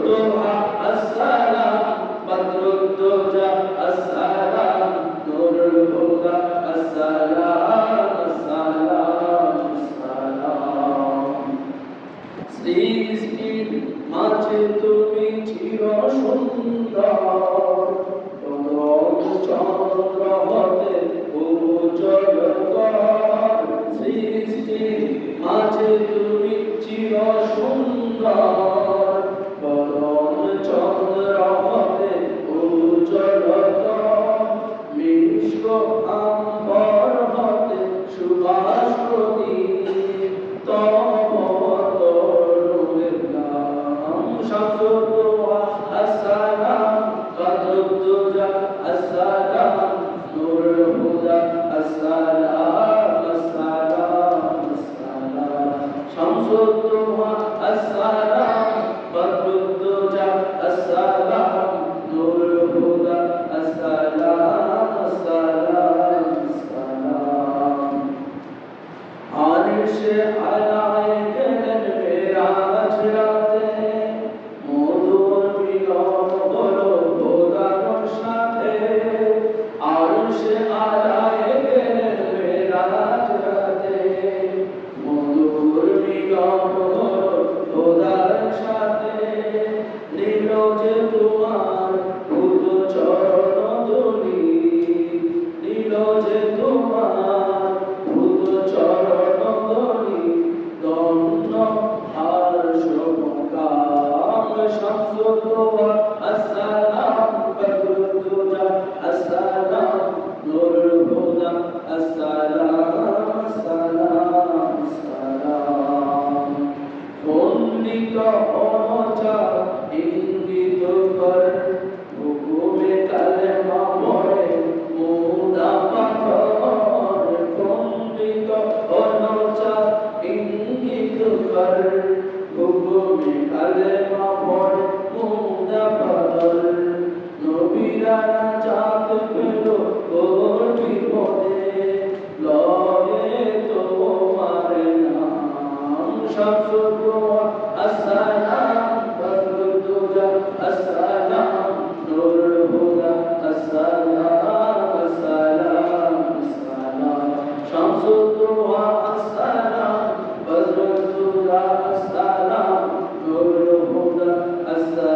الضحى السلام بدر الدجى السلام نور الهدى السلام السلام السلام সৃষ্টির মাঝে তুমি চির সুন্দর চন্দ্র হতে উজ্জ্বল কর সৃষ্টির মাঝে তুমি চির সুন্দর পরম চন্দ্র হতে উজ্জ্বল কর মিষ্ট আম্বর হতে সুবাস প্রদীপ তব তরুণের নাম শামসুদ্দোহা আসসালাম বদরুদ্দোজা আসসালাম নূরুল হুদা আসসালাম আসসালাম আসসালাম শামসুদ্দোহা আসসালাম বদরুদ্দোজা আসসালাম নূরুল হুদা আসসালাম আসসালাম আসসালাম আরশে আলায় গেলেন মেরাজ রাতে মধুর মিলন হলো খোদার সাথে আরশে আলায় গেলেন মেরাজ রাতে মধুর মিলন হলো খোদার সাথে নীল যে তোমার ভূত চরণ ধুলি নীল যে তোমার ভূত চরণ ধুলি দন্ন আর শুভকাম শামসুদ্দোহা আসসালাম বদরুদ্দোজা আসসালাম নূরুল হুদা আসসালাম আসসালাম আসসালাম বন্দিত অনচার ইঙ্গিত কর হুকুমে কালেমা পড়ে মুদা পাথর বন্দিত অনচার ইঙ্গিত কর হুকুমে কালেমা পড়ে মুদা পাথর নবীরা নাজাত পেল ওর বিপদে লয়ে তোমার নাম শামসুদ্দোহা আসসালাম বদরুদ্দোজা আসসালাম নূরুল হুদা আসসালাম আসসালাম আসসালাম শামসুদ্দোহা আসসালাম বদরুদ্দোজা আসসালাম নূরুল হুদা আসসালাম